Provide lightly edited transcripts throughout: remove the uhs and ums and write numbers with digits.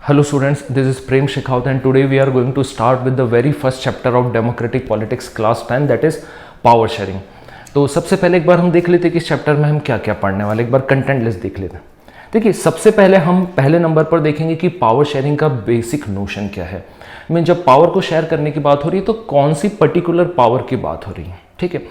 Hello students, this is Prem Shekhawat and today we are going to start with the very first chapter of Democratic Politics class 10 that is Power Sharing। तो सबसे पहले एक बार हम देख लेते हैं कि इस चैप्टर में हम क्या क्या पढ़ने वाले, एक बार कंटेंट लिस्ट देख लेते हैं। देखिए सबसे पहले हम पहले नंबर पर देखेंगे कि पावर शेयरिंग का बेसिक नोशन क्या है। जब पावर को शेयर करने की बात हो रही है तो कौन सी पर्टिकुलर पावर की बात हो रही है, ठीक है।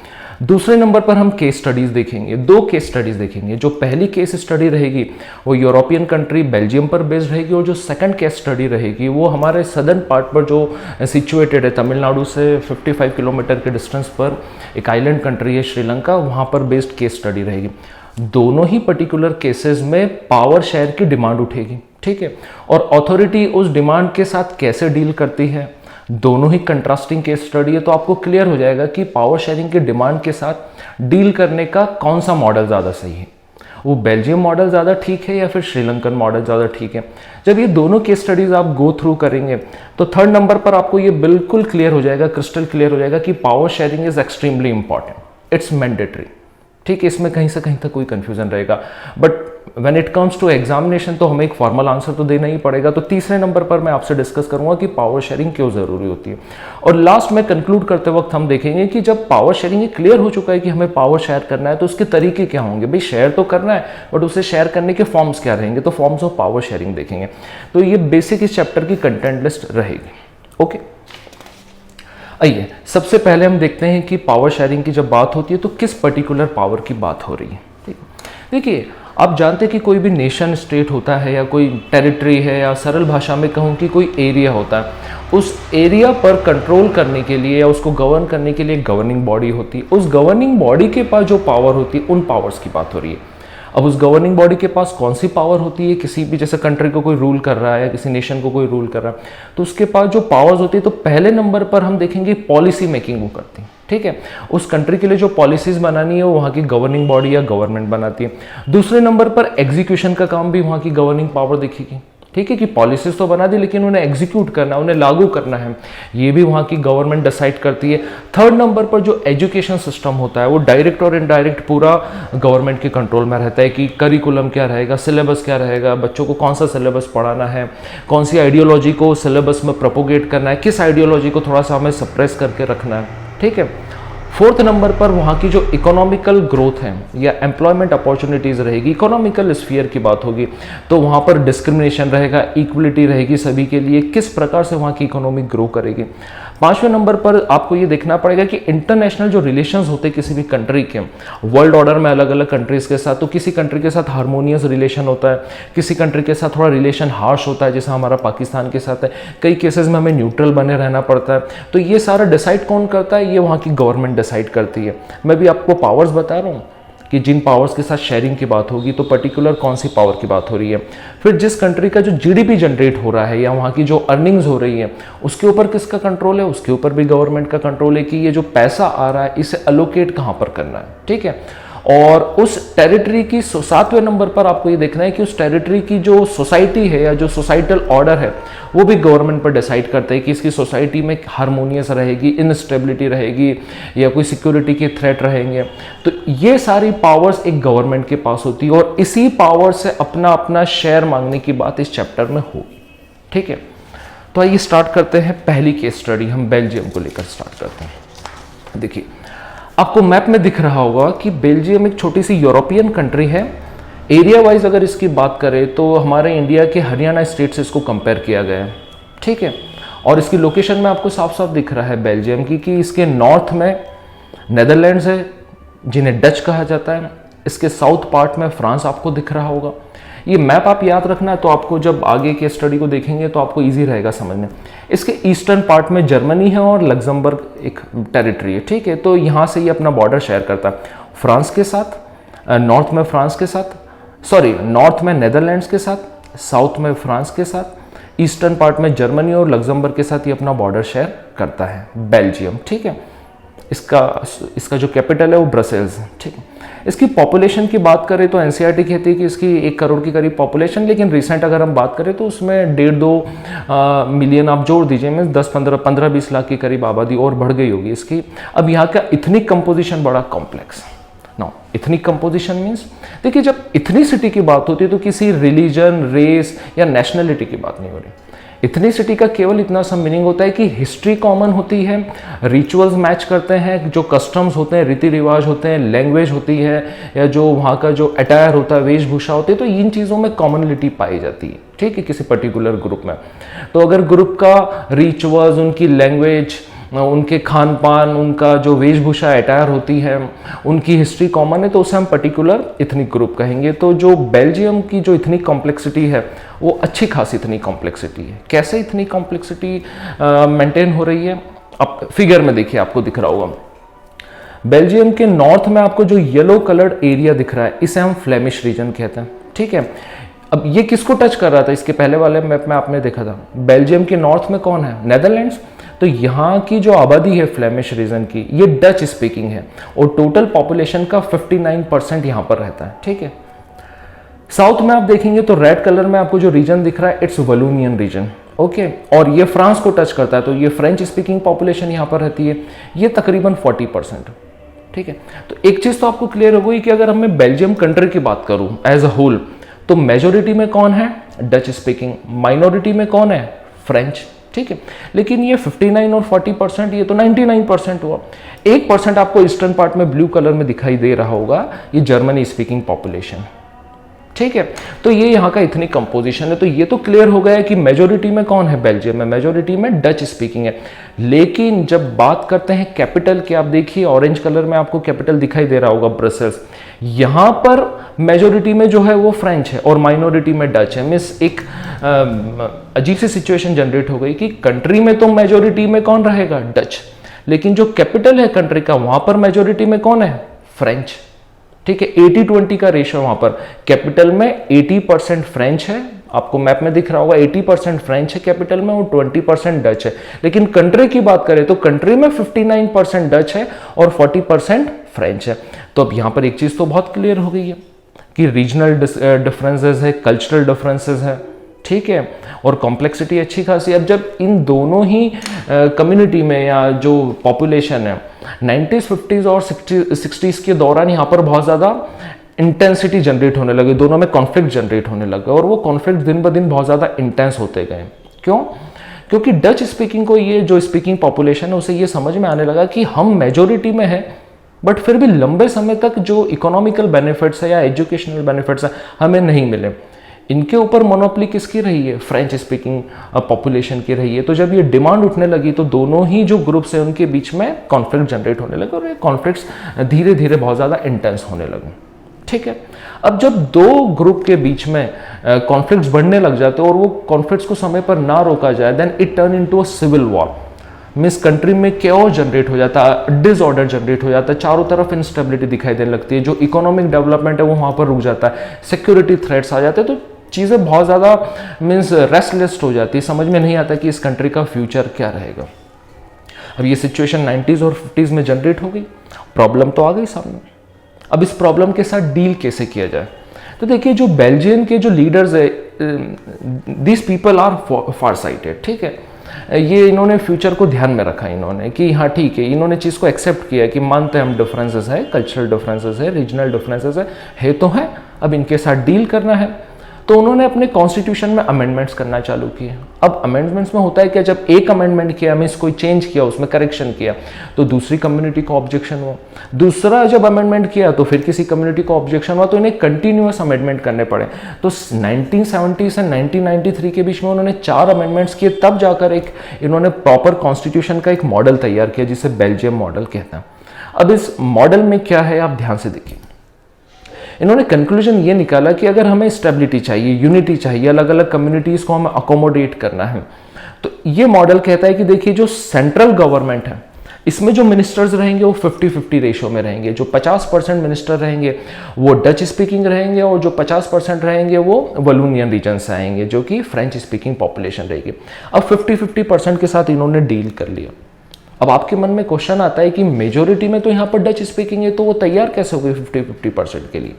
दूसरे नंबर पर हम केस स्टडीज देखेंगे, दो केस स्टडीज देखेंगे। जो पहली केस स्टडी रहेगी वो यूरोपियन कंट्री बेल्जियम पर बेस्ड रहेगी और जो सेकंड केस स्टडी रहेगी वो हमारे सदर्न पार्ट पर जो सिचुएटेड है, तमिलनाडु से 55 किलोमीटर के डिस्टेंस पर एक आइलैंड कंट्री है श्रीलंका, वहाँ पर बेस्ड केस स्टडी रहेगी। दोनों ही पर्टिकुलर केसेस में पावर शेयर की डिमांड उठेगी, ठीक है। और अथॉरिटी उस डिमांड के साथ कैसे डील करती है, दोनों ही कंट्रास्टिंग केस स्टडी है। तो आपको क्लियर हो जाएगा कि पावर शेयरिंग के डिमांड के साथ डील करने का कौन सा मॉडल ज़्यादा सही है, वो बेल्जियम मॉडल ज़्यादा ठीक है या फिर श्रीलंकन मॉडल ज़्यादा ठीक है। जब ये दोनों केस स्टडीज आप गो थ्रू करेंगे तो थर्ड नंबर पर आपको ये बिल्कुल क्लियर हो जाएगा, क्रिस्टल क्लियर हो जाएगा कि power sharing is extremely important, it's mandatory, ठीक है। इसमें कहीं से कहीं तक कोई कंफ्यूजन रहेगा, but when it comes to examination तो हमें एक फॉर्मल आंसर तो देना ही पड़ेगा। तो तीसरे नंबर पर मैं आपसे डिस्कस करूंगा कि पावर शेयरिंग क्यों जरूरी होती है। और लास्ट में कंक्लूड करते वक्त हम देखेंगे कि जब पावर शेयरिंग क्लियर हो चुका है कि हमें पावर शेयर करना है तो उसके तरीके क्या होंगे। भाई शेयर तो करना है बट उसे शेयर करने के फॉर्म्स क्या रहेंगे, तो फॉर्म्स ऑफ पावर शेयरिंग देखेंगे। तो ये बेसिक इस चैप्टर की कंटेंट लिस्ट रहेगी, ओके। आइए सबसे पहले हम देखते हैं कि पावर शेयरिंग की जब बात होती है तो किस पर्टिकुलर पावर की बात हो रही है, ठीक है। देखिए आप जानते हैं कि कोई भी नेशन स्टेट होता है या कोई टेरिटरी है या सरल भाषा में कहूँ कि कोई एरिया होता है, उस एरिया पर कंट्रोल करने के लिए या उसको गवर्न करने के लिए गवर्निंग बॉडी होती है। उस गवर्निंग बॉडी के पास जो पावर होती है उन पावर्स की बात हो रही है। अब उस गवर्निंग बॉडी के पास कौन सी पावर होती है, किसी भी जैसे कंट्री को कोई रूल कर रहा है या किसी नेशन को कोई रूल कर रहा है तो उसके पास जो पावर्स होती है, तो पहले नंबर पर हम देखेंगे पॉलिसी मेकिंग वो करती है, ठीक है। उस कंट्री के लिए जो पॉलिसीज बनानी है वो वहाँ की गवर्निंग बॉडी या गवर्नमेंट बनाती है। दूसरे नंबर पर एग्जीक्यूशन का काम भी वहाँ की गवर्निंग पावर देखेगी, ठीक है, कि पॉलिसीज तो बना दी लेकिन उन्हें एग्जीक्यूट करना है, उन्हें लागू करना है, ये भी वहाँ की गवर्नमेंट डिसाइड करती है। थर्ड नंबर पर जो एजुकेशन सिस्टम होता है वो डायरेक्ट और इनडायरेक्ट पूरा गवर्नमेंट के कंट्रोल में रहता है कि करिकुलम क्या रहेगा, सिलेबस क्या रहेगा, बच्चों को कौन सा सिलेबस पढ़ाना है, कौन सी आइडियोलॉजी को सिलेबस में प्रोपोगेट करना है, किस आइडियोलॉजी को थोड़ा सा हमें सप्रेस करके रखना है, ठीक है। फोर्थ नंबर पर वहाँ की जो इकोनॉमिकल ग्रोथ है या एम्प्लॉयमेंट अपॉर्चुनिटीज़ रहेगी, इकोनॉमिकल स्फीयर की बात होगी, तो वहाँ पर डिस्क्रिमिनेशन रहेगा, इक्वलिटी रहेगी सभी के लिए, किस प्रकार से वहाँ की इकोनॉमी ग्रो करेगी। पांचवें नंबर पर आपको ये देखना पड़ेगा कि इंटरनेशनल जो रिलेशंस होते हैं किसी भी कंट्री के, वर्ल्ड ऑर्डर में अलग अलग कंट्रीज़ के साथ, तो किसी कंट्री के साथ हारमोनियस रिलेशन होता है, किसी कंट्री के साथ थोड़ा रिलेशन हार्श होता है, जैसा हमारा पाकिस्तान के साथ है। कई केसेस में हमें न्यूट्रल बने रहना पड़ता है। तो ये सारा डिसाइड कौन करता है, ये वहाँ की गवर्नमेंट डिसाइड करती है। मैं भी आपको पावर्स बता रहा हूँ कि जिन पावर्स के साथ शेयरिंग की बात होगी तो पर्टिकुलर कौन सी पावर की बात हो रही है। फिर जिस कंट्री का जो जीडीपी जनरेट हो रहा है या वहाँ की जो अर्निंग्स हो रही है उसके ऊपर किसका कंट्रोल है, उसके ऊपर भी गवर्नमेंट का कंट्रोल है कि ये जो पैसा आ रहा है इसे अलोकेट कहाँ पर करना है, ठीक है। और उस टेरिटरी की सातवें नंबर पर आपको ये देखना है कि उस टेरिटरी की जो सोसाइटी है या जो सोसाइटल ऑर्डर है वो भी गवर्नमेंट पर डिसाइड करते हैं कि इसकी सोसाइटी में हारमोनियस रहेगी, इनस्टेबिलिटी रहेगी या कोई सिक्योरिटी के थ्रेट रहेंगे। तो ये सारी पावर्स एक गवर्नमेंट के पास होती है और इसी पावर से अपना अपना शेयर मांगने की बात इस चैप्टर में होगी, ठीक है। तो आइए स्टार्ट करते हैं पहली केस स्टडी, हम बेल्जियम को लेकर स्टार्ट करते हैं। देखिए आपको मैप में दिख रहा होगा कि बेल्जियम एक छोटी सी यूरोपियन कंट्री है। एरिया वाइज अगर इसकी बात करें तो हमारे इंडिया के हरियाणा स्टेट से इसको कंपेयर किया गया है, ठीक है। और इसकी लोकेशन में आपको साफ साफ दिख रहा है बेल्जियम की कि इसके नॉर्थ में नेदरलैंड्स है जिन्हें डच कहा जाता है, इसके साउथ पार्ट में फ्रांस आपको दिख रहा होगा। ये मैप आप याद रखना तो आपको जब आगे के स्टडी को देखेंगे तो आपको इजी रहेगा समझने। इसके ईस्टर्न पार्ट में जर्मनी है और लग्जमबर्ग एक टेरिटरी है, ठीक है। तो यहाँ से ये अपना बॉर्डर शेयर करता है फ्रांस के साथ, नॉर्थ में फ्रांस के साथ, सॉरी नॉर्थ में नेदरलैंड्स के साथ, साउथ में फ्रांस के साथ, ईस्टर्न पार्ट में जर्मनी और लग्जमबर्ग के साथ ये अपना बॉर्डर शेयर करता है बेल्जियम, ठीक है। इसका जो कैपिटल है वो ब्रसेल्स है, ठीक है। इसकी पॉपुलेशन की बात करें तो एनसीईआरटी कहती है कि इसकी 1 करोड़ के करीब पॉपुलेशन, लेकिन रिसेंट अगर हम बात करें तो उसमें 1.5-2 मिलियन आप जोड़ दीजिए, में 10-15-20 लाख के करीब आबादी और बढ़ गई होगी इसकी। अब यहाँ का इथनिक कंपोजिशन बड़ा complex, now ethnic composition means, देखिए जब इथनिसिटी की बात होती है तो किसी रिलीजन, रेस या नेशनलिटी की बात नहीं हो रही। इथनिसिटी का केवल इतना सा मीनिंग होता है कि हिस्ट्री कॉमन होती है, रिचुअल्स मैच करते हैं, जो कस्टम्स होते हैं, रीति रिवाज होते हैं, लैंग्वेज होती है, या जो वहाँ का जो अटायर होता है, वेशभूषा होती है, तो इन चीज़ों में कॉमनलिटी पाई जाती है, ठीक है, किसी पर्टिकुलर ग्रुप में। तो अगर ग्रुप का रिचुअल्स, उनकी लैंग्वेज, उनके खान पान, उनका जो वेशभूषा अटायर होती है, उनकी हिस्ट्री कॉमन है, तो उसे हम पर्टिकुलर इथनिक ग्रुप कहेंगे। तो जो बेल्जियम की जो इथनिक कॉम्प्लेक्सिटी है वो अच्छी खासी इथनिक कॉम्प्लेक्सिटी है। कैसे इथनिक कॉम्प्लेक्सिटी मेंटेन हो रही है, अब फिगर में देखिए आपको दिख रहा होगा। बेल्जियम के नॉर्थ में आपको जो येलो कलर्ड एरिया दिख रहा है इसे हम फ्लेमिश रीजन कहते हैं, ठीक है। अब ये किसको टच कर रहा था, इसके पहले वाले मैप में आपने देखा था बेल्जियम के नॉर्थ में कौन है, नेदरलैंड्स। तो यहाँ की जो आबादी है फ्लेमिश रीजन की, ये डच स्पीकिंग है और टोटल पॉपुलेशन का 59% यहाँ पर रहता है, ठीक है। साउथ में आप देखेंगे तो रेड कलर में आपको जो रीजन दिख रहा है इट्स वलूनियन रीजन, ओके, और ये फ्रांस को टच करता है, तो ये फ्रेंच स्पीकिंग पॉपुलेशन यहाँ पर रहती है, ये तकरीबन 40%, ठीक है। तो एक चीज तो आपको क्लियर हो गई कि अगर मैं बेल्जियम कंट्री की बात करूं एज अ होल, तो मेजोरिटी में कौन है, डच स्पीकिंग, माइनॉरिटी में कौन है, फ्रेंच, ठीक है। लेकिन ये 59 और 40%, ये तो 99% हुआ। 1% आपको ईस्टर्न पार्ट में ब्लू कलर में दिखाई दे रहा होगा, ये जर्मनी स्पीकिंग पॉपुलेशन, ठीक है। तो ये यहाँ का इथनिक कंपोजिशन है। तो ये तो क्लियर हो गया है कि मेजोरिटी में कौन है, बेल्जियम में मेजोरिटी में डच स्पीकिंग है। लेकिन जब बात करते हैं कैपिटल की, आप देखिए ऑरेंज कलर में आपको कैपिटल दिखाई दे रहा होगा, ब्रसेल्स। यहाँ पर मेजोरिटी में जो है वो फ्रेंच है और माइनॉरिटी में डच है। मीन्स एक अजीब सी सिचुएशन जनरेट हो गई कि कंट्री में तो मेजोरिटी में कौन रहेगा, डच, लेकिन जो कैपिटल है कंट्री का वहां पर मेजोरिटी में कौन है, फ्रेंच, ठीक है। 80-20 का रेशियो वहां पर, कैपिटल में 80% फ्रेंच है, आपको मैप में दिख रहा होगा 80% फ्रेंच है कैपिटल में और 20% डच है। लेकिन कंट्री की बात करें तो कंट्री में 59% डच है और 40% फ्रेंच है। तो अब यहां पर एक चीज तो बहुत क्लियर हो गई है कि रीजनल डिफरेंसेस है, कल्चरल डिफरेंसेस है, ठीक है, और कॉम्प्लेक्सिटी अच्छी खासी। अब जब इन दोनों ही कम्युनिटी में या जो पॉपुलेशन है 90s, 50s और 60s के दौरान यहाँ पर बहुत ज़्यादा इंटेंसिटी जनरेट होने लगी, दोनों में कॉन्फ्लिक्ट जनरेट होने लगे और वो कॉन्फ्लिक्ट दिन ब दिन बहुत ज़्यादा इंटेंस होते गए। क्यों? क्योंकि डच स्पीकिंग को, ये जो स्पीकिंग पॉपुलेशन है उसे ये समझ में आने लगा कि हम मेजोरिटी में है, बट फिर भी लंबे समय तक जो इकोनॉमिकल बेनिफिट्स है या एजुकेशनल बेनिफिट्स है हमें नहीं मिले। इनके ऊपर मोनोपोली किसकी रही है, फ्रेंच स्पीकिंग पॉपुलेशन की रही है। तो जब ये डिमांड उठने लगी तो दोनों ही जो ग्रुप्स हैं उनके बीच में कॉन्फ्लिक्ट जनरेट होने लगे और ये कॉन्फ्लिक्ट्स धीरे धीरे बहुत ज़्यादा इंटेंस होने लगे, ठीक है। अब जब दो ग्रुप के बीच में कॉन्फ्लिक्ट्स बढ़ने लग जाते हैं और वो कॉन्फ्लिक्ट्स को समय पर ना रोका जाए, then it turn into a civil war. Means country में केओस जनरेट हो जाता है, डिसऑर्डर जनरेट हो जाता है, चारों तरफ इंस्टेबिलिटी दिखाई देने लगती है, जो इकोनॉमिक डेवलपमेंट है वो वहाँ पर रुक जाता है, सिक्योरिटी थ्रेट्स आ जाते हैं, तो चीज़ें बहुत ज़्यादा मीन्स रेस्टलेस हो जाती है, समझ में नहीं आता कि इस कंट्री का फ्यूचर क्या रहेगा। अब ये सिचुएशन 90s और 50s में जनरेट हो गई, प्रॉब्लम तो आ गई सामने। अब इस प्रॉब्लम के साथ डील कैसे किया जाए? तो देखिए जो बेल्जियम के जो लीडर्स है, this people are far sighted, ठीक है। ये इन्होंने फ्यूचर को ध्यान में रखा इन्होंने कि हाँ ठीक है, इन्होंने चीज़ को एक्सेप्ट किया कि मानते हैं हम डिफरेंसेस है, कल्चरल डिफरेंसेस है, रीजनल डिफरेंसेस है तो है, अब इनके साथ डील करना है। तो उन्होंने अपने कॉन्स्टिट्यूशन में अमेंडमेंट्स करना चालू किए। अब अमेंडमेंट्स में होता है कि जब एक अमेंडमेंट किया, मीन्स कोई चेंज किया, उसमें करेक्शन किया, तो दूसरी कम्युनिटी को ऑब्जेक्शन हुआ, दूसरा जब अमेंडमेंट किया तो फिर किसी कम्युनिटी को ऑब्जेक्शन हुआ, तो इन्हें कंटिन्यूअस अमेंडमेंट करने पड़े। तो 1970 से 1993 के बीच में उन्होंने 4 अमेंडमेंट्स किए, तब जाकर एक इन्होंने प्रॉपर कॉन्स्टिट्यूशन का एक मॉडल तैयार किया जिसे बेल्जियम मॉडल कहते हैं। अब इस मॉडल में क्या है आप ध्यान से देखिए। इन्होंने कंक्लूजन ये निकाला कि अगर हमें स्टेबिलिटी चाहिए, यूनिटी चाहिए, अलग अलग कम्युनिटीज को हमें अकोमोडेट करना है, तो ये मॉडल कहता है कि देखिए जो सेंट्रल गवर्नमेंट है इसमें जो मिनिस्टर्स रहेंगे वो 50-50 रेशो में रहेंगे। जो 50% मिनिस्टर रहेंगे वो डच स्पीकिंग रहेंगे और जो 50% रहेंगे वो वलूनियन रीजन से आएंगे, जो कि फ्रेंच स्पीकिंग पॉपुलेशन रहेगी। अब 50-50% के साथ इन्होंने डील कर लिया। अब आपके मन में क्वेश्चन आता है कि मेजोरिटी में तो यहाँ पर डच स्पीकिंग है, तो वो तैयार कैसे हो गई 50-50% के लिए?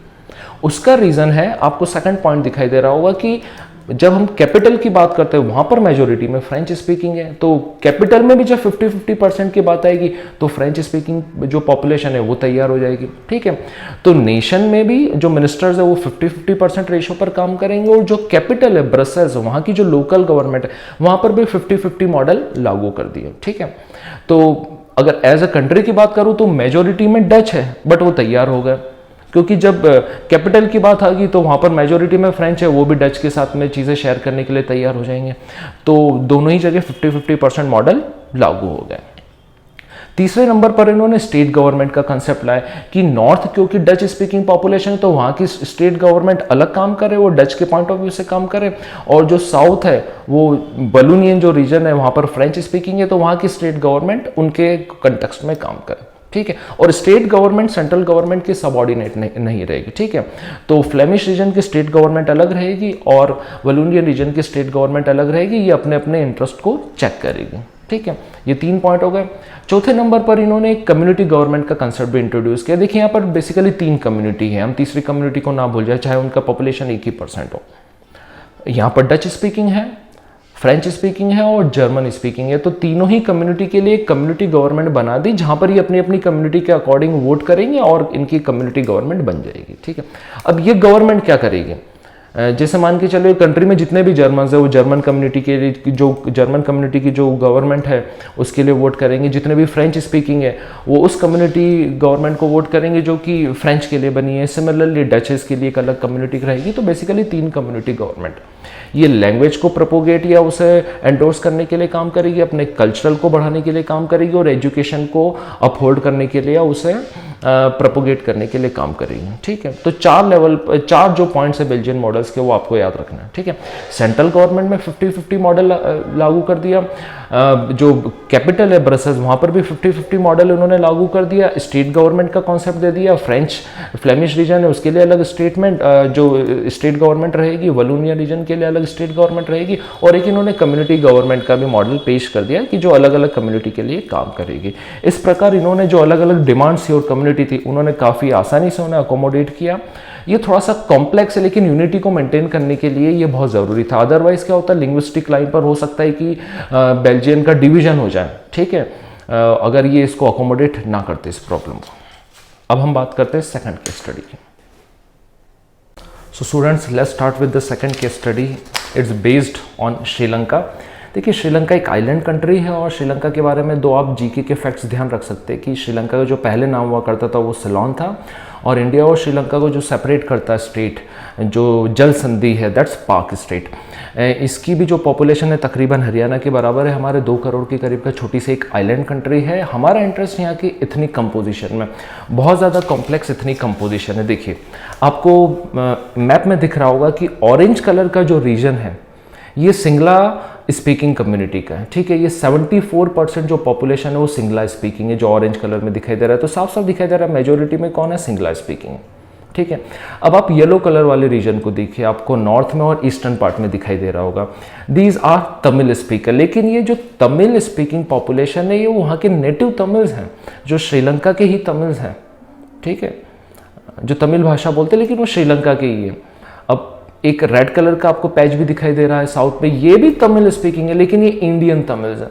उसका रीजन है, आपको सेकंड पॉइंट दिखाई दे रहा होगा कि जब हम कैपिटल की बात करते हैं वहां पर मेजोरिटी में फ्रेंच स्पीकिंग है, तो कैपिटल में भी जब 50-50% की बात आएगी तो फ्रेंच स्पीकिंग जो पॉपुलेशन है वो तैयार हो जाएगी, ठीक है। तो नेशन में भी जो मिनिस्टर्स है वो 50-50% रेशो पर काम करेंगे, और जो कैपिटल है ब्रसेल्स, वहां की जो लोकल गवर्नमेंट है वहां पर भी 50-50 मॉडल लागू कर दिया, ठीक है। तो अगर एज अ कंट्री की बात करूं तो मेजोरिटी में डच है, बट वो तैयार हो गए, क्योंकि जब कैपिटल की बात आ गई तो वहाँ पर मेजोरिटी में फ्रेंच है, वो भी डच के साथ में चीज़ें शेयर करने के लिए तैयार हो जाएंगे। तो दोनों ही जगह 50-50% मॉडल लागू हो गए। तीसरे नंबर पर इन्होंने स्टेट गवर्नमेंट का कंसेप्ट लाया कि नॉर्थ क्योंकि डच स्पीकिंग पॉपुलेशन है तो वहाँ की स्टेट गवर्नमेंट अलग काम करे, वो डच के पॉइंट ऑफ व्यू से काम करे, और जो साउथ है वो वलोनियन जो रीजन है वहाँ पर फ्रेंच स्पीकिंग है तो वहाँ की स्टेट गवर्नमेंट उनके कंटेक्स्ट में काम करे, ठीक है। और स्टेट गवर्नमेंट सेंट्रल गवर्नमेंट के सबऑर्डिनेट नहीं रहेगी, ठीक है। तो फ्लेमिश रीजन की स्टेट गवर्नमेंट अलग रहेगी और वलोनियन रीजन की स्टेट गवर्नमेंट अलग रहेगी, ये अपने अपने इंटरेस्ट को चेक करेगी, ठीक है। ये 3 पॉइंट हो गए। चौथे नंबर पर इन्होंने एक कम्युनिटी गवर्नमेंट का कंसेप्ट भी इंट्रोड्यूस किया। देखिए यहाँ पर बेसिकली 3 कम्युनिटी है, हम तीसरी कम्युनिटी को ना भूल जाए, चाहे उनका पॉपुलेशन 1% हो। यहाँ पर डच स्पीकिंग है, फ्रेंच स्पीकिंग है और जर्मन स्पीकिंग है, तो तीनों ही कम्युनिटी के लिए एक कम्युनिटी गवर्नमेंट बना दी, जहां पर ये अपनी अपनी कम्युनिटी के अकॉर्डिंग वोट करेंगे और इनकी कम्युनिटी गवर्नमेंट बन जाएगी, ठीक है। अब ये गवर्नमेंट क्या करेगी, जैसे मान के चलो कंट्री में जितने भी जर्मन्स है वो जर्मन कम्युनिटी के लिए, जो जर्मन कम्युनिटी की जो गवर्नमेंट है उसके लिए वोट करेंगे, जितने भी फ्रेंच स्पीकिंग है वो उस कम्युनिटी गवर्नमेंट को वोट करेंगे जो कि फ्रेंच के लिए बनी है। सिमिलरली डचेस के लिए एक अलग कम्युनिटी रहेगी। तो बेसिकली 3 कम्युनिटी गवर्नमेंट ये लैंग्वेज को प्रोपोगेट या उसे एंडोर्स करने के लिए काम करेगी, अपने कल्चरल को बढ़ाने के लिए काम करेगी, और एजुकेशन को अपहोल्ड करने के लिए उसे प्रोपोगेट करने के लिए काम करेगी, ठीक है। तो 4 जो पॉइंट्स है बेल्जियन मॉडल्स के वो आपको याद रखना है, ठीक है। सेंट्रल गवर्नमेंट में 50-50 मॉडल लागू कर दिया, जो कैपिटल है ब्रसेल्स वहाँ पर भी 50-50 मॉडल उन्होंने लागू कर दिया, स्टेट गवर्नमेंट का कॉन्सेप्ट दे दिया, फ्रेंच फ्लेमिश रीजन है उसके लिए अलग स्टेटमेंट जो स्टेट गवर्नमेंट रहेगी, वलोनिया रीजन के लिए अलग स्टेट गवर्नमेंट रहेगी, और एक इन्होंने कम्युनिटी गवर्नमेंट का भी मॉडल पेश कर दिया कि जो अलग अलग कम्युनिटी के लिए काम करेगी। इस प्रकार इन्होंने जो अलग अलग डिमांड्स थी और कम्युनिटी थी उन्होंने काफ़ी आसानी से उन्हें अकोमोडेट किया। ये थोड़ा सा कॉम्प्लेक्स है, लेकिन यूनिटी को मेंटेन करने के लिए ये बहुत ज़रूरी था। अदरवाइज क्या होता है, लिंग्विस्टिक लाइन पर हो सकता है कि बेल्जियन का डिवीजन हो जाए, ठीक है, अगर ये इसको अकोमोडेट ना करते इस प्रॉब्लम को। अब हम बात करते हैं सेकंड केस स्टडी की। So students, let's start with the second case study. It's based on Sri Lanka. देखिए, श्रीलंका एक आइलैंड कंट्री है और श्रीलंका के बारे में 2 आप जीके के फैक्ट्स ध्यान रख सकते हैं कि श्रीलंका का जो पहले नाम हुआ करता था वो सिलोन था, और इंडिया और श्रीलंका को जो सेपरेट करता है स्टेट, जो जल संधि है, दैट्स पाक स्टेट। इसकी भी जो पॉपुलेशन है तकरीबन हरियाणा के बराबर है, हमारे 2 करोड़ के करीब का छोटी सी एक आइलैंड कंट्री है। हमारा इंटरेस्ट यहाँ की इथनिक कंपोजिशन में, बहुत ज़्यादा कॉम्प्लेक्स इथनिक कंपोजिशन है। देखिए, आपको मैप में दिख रहा होगा कि ऑरेंज कलर का जो रीजन है ये सिंगला स्पीकिंग कम्युनिटी का है, ठीक है। ये 74% जो पॉपुलेशन है वो सिंगला स्पीकिंग है, जो ऑरेंज कलर में दिखाई दे रहा है। तो साफ साफ दिखाई दे रहा है मेजोरिटी में कौन है, सिंगला स्पीकिंग, ठीक है। अब आप येलो कलर वाले रीजन को देखिए, आपको नॉर्थ में और ईस्टर्न पार्ट में दिखाई दे रहा होगा, दीज आर तमिल स्पीकर। लेकिन ये जो तमिल स्पीकिंग पॉपुलेशन है ये वहाँ के नेटिव तमिल्स हैं, जो श्रीलंका के ही तमिल्स हैं, ठीक है, जो तमिल भाषा बोलते हैं लेकिन वो श्रीलंका के ही है। अब एक रेड कलर का आपको पैच भी दिखाई दे रहा है साउथ में, ये भी तमिल स्पीकिंग है लेकिन ये इंडियन तमिल्स है।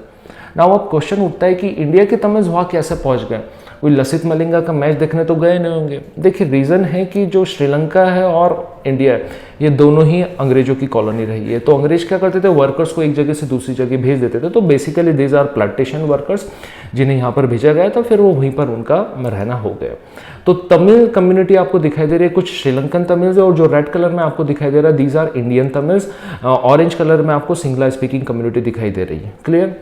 नाउ अब क्वेश्चन उठता है कि इंडिया के तमिल्स वहाँ कैसे पहुँच गए, कोई लसित मलिंगा का मैच देखने तो गए नहीं होंगे। देखिए, रीज़न है कि जो श्रीलंका है और इंडिया है ये दोनों ही अंग्रेजों की कॉलोनी रही है। तो अंग्रेज क्या करते थे, वर्कर्स को एक जगह से दूसरी जगह भेज देते थे। तो basically these are plantation workers जिन्हें यहाँ पर भेजा गया था, फिर वो वहीं पर उनका रहना हो गया। तो तमिल कम्युनिटी आपको दिखाई दे रही है, कुछ श्रीलंकन तमिल्स है, और जो रेड कलर में आपको दिखाई दे रहा है these are Indian Tamils. Orange colour में आपको सिंगला स्पीकिंग कम्युनिटी दिखाई दे रही है। क्लियर?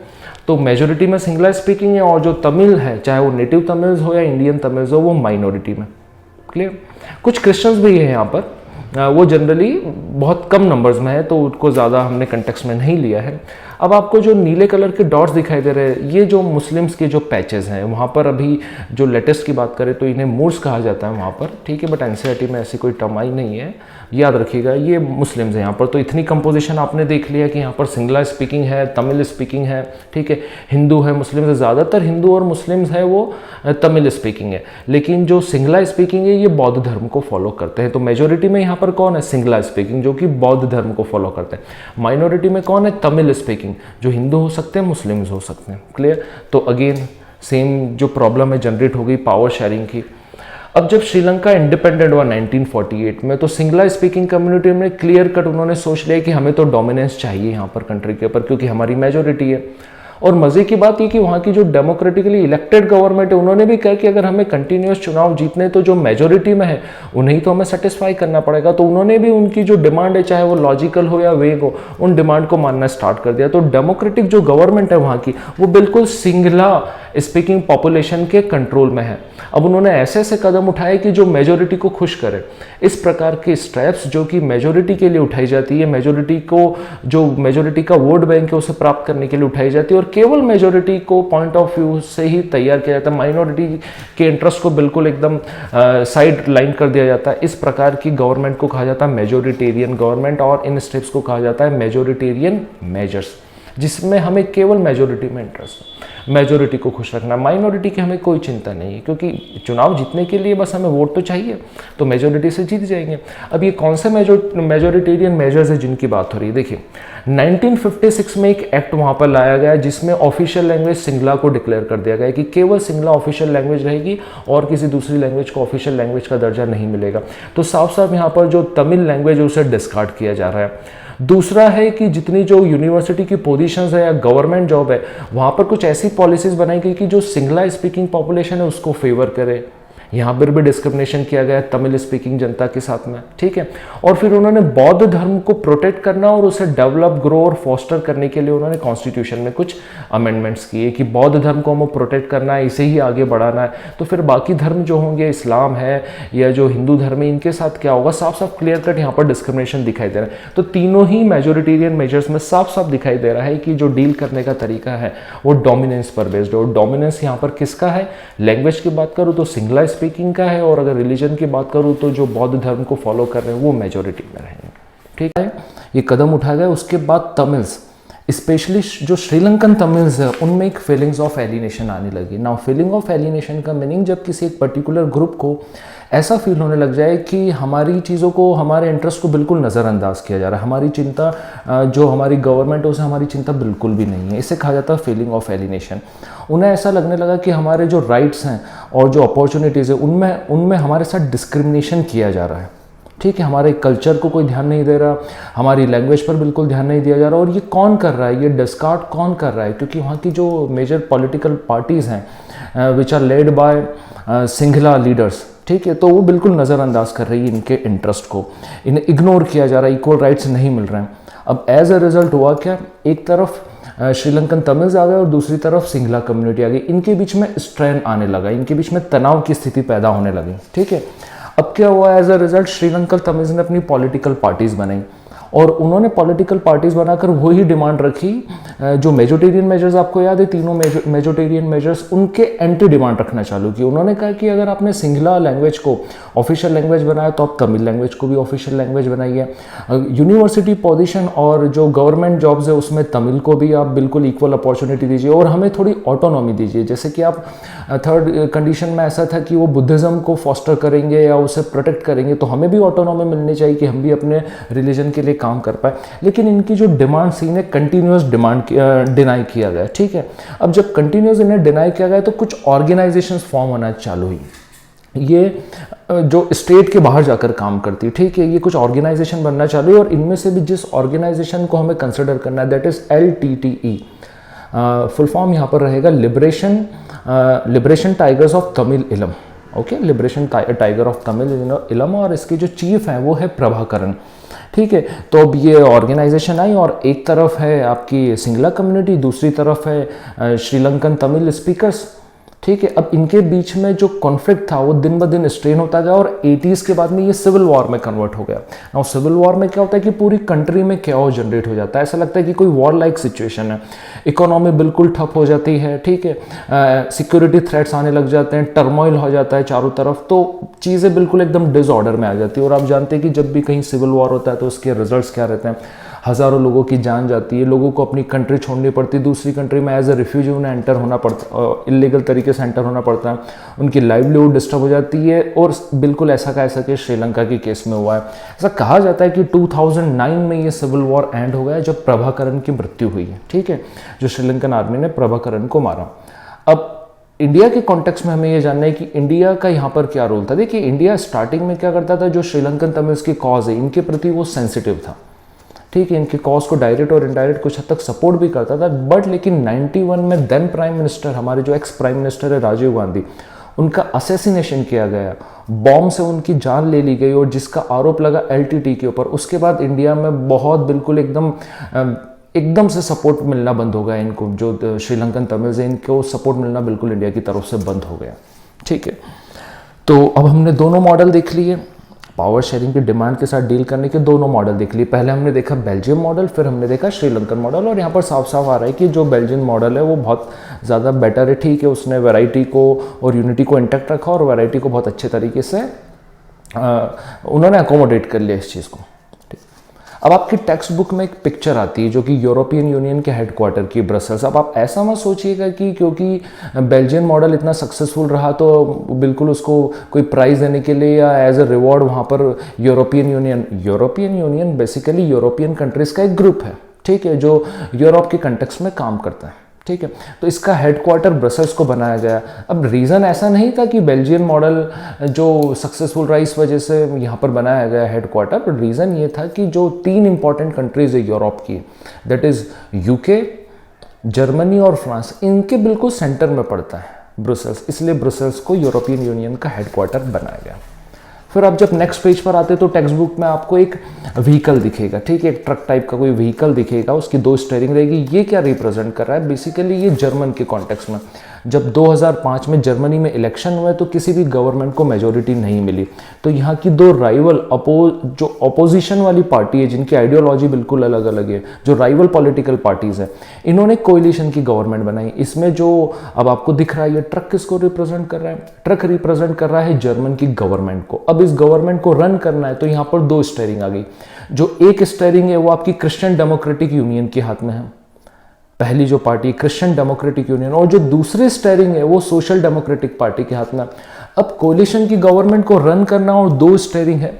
तो मेजोरिटी में सिंगला स्पीकिंग है, और जो तमिल है चाहे वो नेटिव तमिल्स हो या इंडियन तमिल्स हो वो माइनॉरिटी में। क्लियर? कुछ क्रिश्चियंस भी है यहाँ पर, वो जनरली बहुत कम नंबर्स में है तो उनको ज़्यादा हमने कंटेक्स्ट में नहीं लिया है। अब आपको जो नीले कलर के डॉट्स दिखाई दे रहे हैं ये जो मुस्लिम्स के जो पैचेस हैं वहाँ पर अभी जो लेटेस्ट की बात करें तो इन्हें मूर्स कहा जाता है वहाँ पर, ठीक है, बट एनसीईआरटी में ऐसी कोई टर्म आई नहीं है। याद रखिएगा ये मुस्लिम्स हैं यहाँ पर। तो इतनी कंपोजिशन आपने देख लिया कि यहाँ पर सिंगला स्पीकिंग है, तमिल स्पीकिंग है, ठीक है, हिंदू है, मुस्लिम है, ज़्यादातर हिंदू और मुस्लिम्स है वो तमिल स्पीकिंग है, लेकिन जो सिंगला स्पीकिंग है ये बौद्ध धर्म को फॉलो करते हैं। तो मेजोरिटी में यहाँ पर कौन है? सिंगला स्पीकिंग, जो कि बौद्ध धर्म को फॉलो करते हैं। माइनॉरिटी में कौन है? तमिल स्पीकिंग, जो हिंदू हो सकते हैं, मुस्लिम्स हो सकते हैं। क्लियर? तो अगेन सेम जो प्रॉब्लम है जनरेट हो गई पावर शेयरिंग की। अब जब श्रीलंका इंडिपेंडेंट हुआ 1948 में, तो सिंगला स्पीकिंग कम्युनिटी में क्लियर कट उन्होंने सोच लिया कि हमें तो डोमिनेंस चाहिए यहाँ पर कंट्री के ऊपर, क्योंकि हमारी मेजोरिटी है। और मज़े की बात ये कि वहाँ की जो डेमोक्रेटिकली इलेक्टेड गवर्नमेंट है उन्होंने भी कहा कि अगर हमें कंटिन्यूस चुनाव जीतने तो जो मेजोरिटी में है उन्हें तो हमें सेटिस्फाई करना पड़ेगा। तो उन्होंने भी उनकी जो डिमांड है, चाहे वो लॉजिकल हो या वेग हो, उन डिमांड को मानना स्टार्ट कर दिया। तो डेमोक्रेटिक जो गवर्नमेंट है वहाँ की, वो बिल्कुल सिंगला स्पीकिंग पॉपुलेशन के कंट्रोल में है। अब उन्होंने ऐसे ऐसे कदम उठाए कि जो मेजोरिटी को खुश करे। इस प्रकार के स्टेप्स जो कि मेजोरिटी के लिए उठाई जाती है, मेजोरिटी को, जो मेजोरिटी का वोट बैंक है उसे प्राप्त करने के लिए उठाई जाती है, और केवल मेजोरिटी को पॉइंट ऑफ व्यू से ही तैयार किया जाता है। माइनॉरिटी के इंटरेस्ट को बिल्कुल एकदम साइड लाइन कर दिया जाता है। इस प्रकार की गवर्नमेंट को कहा जाता है मेजोरिटेरियन गवर्नमेंट, और इन स्टेप्स को कहा जाता है मेजोरिटेरियन मेजर्स, जिसमें हमें केवल मेजोरिटी में इंटरेस्ट है, मेजोरिटी को खुश रखना। माइनॉरिटी की हमें कोई चिंता नहीं है, क्योंकि चुनाव जीतने के लिए बस हमें वोट तो चाहिए, तो मेजोरिटी से जीत जाएंगे। अब ये कौन से मेजोरिटेरियन मेजर्स है जिनकी बात हो रही है? देखिए 1956 में एक एक्ट वहाँ पर लाया गया जिसमें ऑफिशियल लैंग्वेज सिंगला को डिक्लेयर कर दिया गया कि केवल सिंगला ऑफिशियल लैंग्वेज रहेगी और किसी दूसरी लैंग्वेज को ऑफिशियल लैंग्वेज का दर्जा नहीं मिलेगा। तो साफ साफ यहाँ पर जो तमिल लैंग्वेज है उसे डिस्कार्ड किया जा रहा है। दूसरा है कि जितनी जो यूनिवर्सिटी की पोजीशंस है या गवर्नमेंट जॉब है, वहाँ पर कुछ ऐसी पॉलिसीज बनाई गई कि जो सिंगला स्पीकिंग पॉपुलेशन है उसको फेवर करे। यहाँ पर भी डिस्क्रिमिनेशन किया गया तमिल स्पीकिंग जनता के साथ में, ठीक है। और फिर उन्होंने बौद्ध धर्म को प्रोटेक्ट करना और उसे डेवलप, ग्रो और फॉस्टर करने के लिए उन्होंने कॉन्स्टिट्यूशन में कुछ अमेंडमेंट्स किए कि बौद्ध धर्म को हमें प्रोटेक्ट करना है, इसे ही आगे बढ़ाना है। तो फिर बाकी धर्म जो होंगे, इस्लाम है या जो हिंदू धर्म है, इनके साथ क्या होगा? साफ साफ क्लियर कट यहाँ पर डिस्क्रिमिनेशन दिखाई दे रहा है। तो तीनों ही मेजोरिटेरियन मेजर्स में साफ साफ दिखाई दे रहा है कि जो डील करने का तरीका है वो डोमिनेंस पर बेस्ड है। और डोमिनेंस यहाँ पर किसका है? लैंग्वेज की बात करूँ तो सिंगला स्पीकिंग का है, और अगर रिलीजन की बात करूँ तो जो बौद्ध धर्म को फॉलो कर रहे हैं वो मेजोरिटी में रहेंगे, ठीक है। ये कदम उठाया गया। उसके बाद तमिल्स, स्पेशली जो श्रीलंकन तमिल्स है, उनमें एक फीलिंग्स ऑफ एलिनेशन आने लगी। नाउ फीलिंग ऑफ एलिनेशन का मीनिंग जब किसी एक पर्टिकुलर ग्रुप को ऐसा फील होने लग जाए कि हमारी चीज़ों को, हमारे इंटरेस्ट को बिल्कुल नज़रअंदाज किया जा रहा है, हमारी चिंता, जो हमारी गवर्नमेंट है उसे हमारी चिंता बिल्कुल भी नहीं है, इसे कहा जाता है फीलिंग ऑफ एलिनेशन। उन्हें ऐसा लगने लगा कि हमारे जो राइट्स हैं और जो अपॉर्चुनिटीज़ है उनमें हमारे साथ डिस्क्रिमिनेशन किया जा रहा है, ठीक है। हमारे कल्चर को कोई ध्यान नहीं दे रहा, हमारी लैंग्वेज पर बिल्कुल ध्यान नहीं दिया जा रहा। और ये कौन कर रहा है? ये डिस्कार्ड कौन कर रहा है? क्योंकि वहाँ की जो मेजर पॉलिटिकल पार्टीज़ हैं which are led by Sinhala leaders, ठीक है, तो वो बिल्कुल नज़रअंदाज कर रही है इनके इंटरेस्ट को, इन्हें इग्नोर किया जा रहा है, इक्वल राइट्स नहीं मिल रहे हैं। अब एज अ रिजल्ट हुआ क्या? एक तरफ श्रीलंकन तमिल्स आ गए और दूसरी तरफ सिंगला कम्युनिटी आ गई। इनके बीच में स्ट्रेन आने लगा, इनके बीच में तनाव की स्थिति पैदा होने लगी, ठीक है। अब क्या हुआ? As a result Sri Lankan Tamils ने अपनी पॉलिटिकल पार्टीज बनाई, और उन्होंने पॉलिटिकल पार्टीज बनाकर वही डिमांड रखी जो मेजोरिटेरियन मेजर्स, आपको याद है तीनों मेजोरिटेरियन मेजर्स, उनके एंटी डिमांड रखना चालू की। उन्होंने कहा कि अगर आपने सिंगला लैंग्वेज को ऑफिशियल लैंग्वेज बनाया तो आप तमिल लैंग्वेज को भी ऑफिशियल लैंग्वेज बनाइए। यूनिवर्सिटी पोजीशन और जो गवर्नमेंट जॉब्स है उसमें तमिल को भी आप बिल्कुल इक्वल अपॉर्चुनिटी दीजिए, और हमें थोड़ी ऑटोनॉमी दीजिए। जैसे कि आप थर्ड कंडीशन में ऐसा था कि वो बुद्धिज़्म को फॉस्टर करेंगे या उसे प्रोटेक्ट करेंगे, तो हमें भी ऑटोनॉमी मिलनी चाहिए कि हम भी अपने रिलीजन के लिए काम कर पाए। लेकिन इनकी जो डिमांड थी, इन्हें कंटिन्यूस डिनाई किया गया, ठीक है। अब जब कंटिन्यूस इन्हें डिनाई किया गया तो कुछ ऑर्गेनाइजेशंस फॉर्म होना चालू हुई, ये जो स्टेट के बाहर जाकर काम करती, ठीक है, ये कुछ ऑर्गेनाइजेशन बनना चालू हुई। और इनमें से भी जिस ऑर्गेनाइजेशन को हमें कंसिडर करना है that is LTTE, full form यहाँ पर रहेगा लिबरेशन टाइगर्स ऑफ तमिल इलम, okay, liberation tiger of Tamil इलम, और इसके जो चीफ हैं वो है प्रभाकरन, ठीक है। तो अब ये ऑर्गेनाइजेशन आई, और एक तरफ है आपकी सिंगला कम्युनिटी, दूसरी तरफ है श्रीलंकन तमिल स्पीकर्स, ठीक है। अब इनके बीच में जो कॉन्फ्लिक्ट था वो दिन ब दिन स्ट्रेन होता गया और 80s के बाद में ये सिविल वॉर में कन्वर्ट हो गया। और सिविल वॉर में क्या होता है कि पूरी कंट्री में कैओस जनरेट हो जाता है, ऐसा लगता है कि कोई वॉर लाइक सिचुएशन है, इकोनॉमी बिल्कुल ठप हो जाती है, ठीक है, सिक्योरिटी थ्रेट्स आने लग जाते हैं, टर्मोइल हो जाता है चारों तरफ, तो चीज़ें बिल्कुल एकदम डिसऑर्डर में आ जाती है। और आप जानते हैं कि जब भी कहीं सिविल वॉर होता है तो उसके रिजल्ट्स क्या रहते हैं, हज़ारों लोगों की जान जाती है, लोगों को अपनी कंट्री छोड़नी पड़ती है, दूसरी कंट्री में एज ए रिफ्यूजी उन्हें एंटर होना पड़ता, इलीगल तरीके से एंटर होना पड़ता है, उनकी लाइवलीहुड डिस्टर्ब हो जाती है। और बिल्कुल ऐसा का ऐसा केस श्रीलंका के केस में हुआ है। ऐसा कहा जाता है कि 2009 में ये सिविल वॉर एंड हो गया जब प्रभाकरण की मृत्यु हुई है, ठीक है, जो श्रीलंकन आर्मी ने प्रभाकरण को मारा। अब इंडिया के कॉन्टेक्स्ट में हमें ये जानना है कि इंडिया का यहाँ पर क्या रोल था। देखिए, इंडिया स्टार्टिंग में क्या करता था, जो श्रीलंकन तमिल्स की कॉज है इनके प्रति वो सेंसिटिव था, ठीक है, इनके कॉज को डायरेक्ट और इनडायरेक्ट कुछ हद तक सपोर्ट भी करता था। बट लेकिन 91 में देन प्राइम मिनिस्टर, हमारे जो एक्स प्राइम मिनिस्टर है राजीव गांधी, उनका असेसिनेशन किया गया, बॉम्ब से उनकी जान ले ली गई और जिसका आरोप लगा एलटीटी के ऊपर। उसके बाद इंडिया में बहुत बिल्कुल एकदम से सपोर्ट मिलना बंद हो गया इनको, जो श्रीलंकन तमिल्स है इनको सपोर्ट मिलना बिल्कुल इंडिया की तरफ से बंद हो गया, ठीक है। तो अब हमने दोनों मॉडल देख लिए, पावर शेयरिंग की डिमांड के साथ डील करने के दोनों मॉडल देख लिए। पहले हमने देखा बेल्जियम मॉडल, फिर हमने देखा श्रीलंकन मॉडल। और यहाँ पर साफ साफ आ रहा है कि जो बेल्जियन मॉडल है वो बहुत ज़्यादा बेटर है, ठीक है, उसने वैरायटी को और यूनिटी को इंटैक्ट रखा और वैरायटी को बहुत अच्छे तरीके से उन्होंने अकोमोडेट कर लिया इस चीज़ को। अब आपकी टेक्स्ट बुक में एक पिक्चर आती है जो कि यूरोपियन यूनियन के हेडक्वार्टर की, ब्रसल्स। अब आप ऐसा मत सोचिएगा कि क्योंकि बेल्जियन मॉडल इतना सक्सेसफुल रहा तो बिल्कुल उसको कोई प्राइज़ देने के लिए या एज ए रिवॉर्ड वहाँ पर European union basically European countries का एक ग्रुप है, ठीक है, जो यूरोप के कंटेक्स्ट में काम करता है, ठीक है। तो इसका हेडक्वार्टर ब्रसल्स को बनाया गया। अब रीज़न ऐसा नहीं था कि बेल्जियन मॉडल जो सक्सेसफुल रहा इस वजह से यहाँ पर बनाया गया हेडक्वार्टर, पर रीज़न ये था कि जो 3 इंपॉर्टेंट कंट्रीज़ है यूरोप की, दैट इज़ यूके, जर्मनी और फ्रांस, इनके बिल्कुल सेंटर में पड़ता है ब्रसल्स, इसलिए ब्रसल्स को यूरोपियन यूनियन का हेडक्वार्टर बनाया गया। फिर आप जब नेक्स्ट पेज पर आते तो टेक्स्ट बुक में आपको एक व्हीकल दिखेगा, ठीक है, एक ट्रक टाइप का कोई व्हीकल दिखेगा, उसकी 2 स्टीयरिंग रहेगी। ये क्या रिप्रेजेंट कर रहा है, बेसिकली ये जर्मन के कॉन्टेक्स्ट में जब 2005 में जर्मनी में इलेक्शन हुए तो किसी भी गवर्नमेंट को मेजोरिटी नहीं मिली, तो यहाँ की 2 राइवल जो अपोजिशन वाली पार्टी है, जिनकी आइडियोलॉजी बिल्कुल अलग अलग है, जो राइवल पॉलिटिकल पार्टीज हैं, इन्होंने कोलिशन की गवर्नमेंट बनाई। इसमें जो अब आपको दिख रहा है ये ट्रक किसको रिप्रेजेंट कर रहा है, ट्रक रिप्रेजेंट कर रहा है जर्मन की गवर्नमेंट को। अब इस गवर्नमेंट को रन करना है तो यहाँ पर 2 स्टीयरिंग आ गई। जो एक स्टीयरिंग है वो आपकी क्रिश्चियन डेमोक्रेटिक यूनियन के हाथ में है, पहली जो पार्टी क्रिश्चियन डेमोक्रेटिक यूनियन, और जो दूसरी स्टीयरिंग है वो सोशल डेमोक्रेटिक पार्टी के हाथ में। अब कोलिशन की गवर्नमेंट को रन करना और 2 स्टीयरिंग है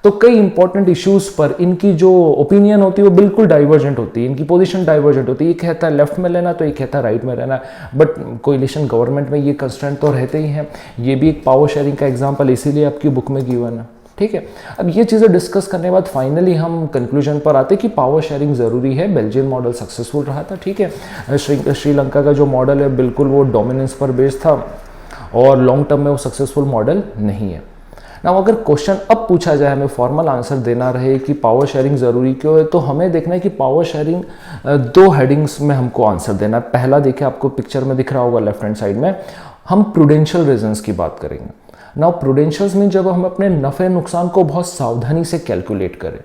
तो कई इंपॉर्टेंट इश्यूज पर इनकी जो ओपिनियन होती है वो बिल्कुल डाइवर्जेंट होती है, इनकी पोजीशन डाइवर्जेंट होती है। एक कहता है लेफ्ट में लेना तो एक कहता है राइट में रहना, बट कोलिशन गवर्नमेंट में ये कंस्ट्रेंट तो रहते ही हैं। ये भी एक पावर शेयरिंग का एग्जाम्पल इसीलिए आपकी बुक में गिवन है, ठीक है। अब ये चीज़ें डिस्कस करने के बाद फाइनली हम कंक्लूजन पर आते कि पावर शेयरिंग ज़रूरी है। बेल्जियन मॉडल सक्सेसफुल रहा था, ठीक है। श्रीलंका का जो मॉडल है बिल्कुल वो डोमिनेंस पर बेस्ड था और लॉन्ग टर्म में वो सक्सेसफुल मॉडल नहीं है ना। अगर क्वेश्चन अब पूछा जाए, हमें फॉर्मल आंसर देना रहे कि पावर शेयरिंग ज़रूरी क्यों है, तो हमें देखना है कि पावर शेयरिंग 2 हेडिंग्स में हमको आंसर देना है। पहला देखिए, आपको पिक्चर में दिख रहा होगा लेफ्ट हैंड साइड में, हम प्रूडेंशियल रीजंस की बात करेंगे। नाउ प्रूडेंशियल्स मीन जब हम अपने नफ़े नुकसान को बहुत सावधानी से कैलकुलेट करें,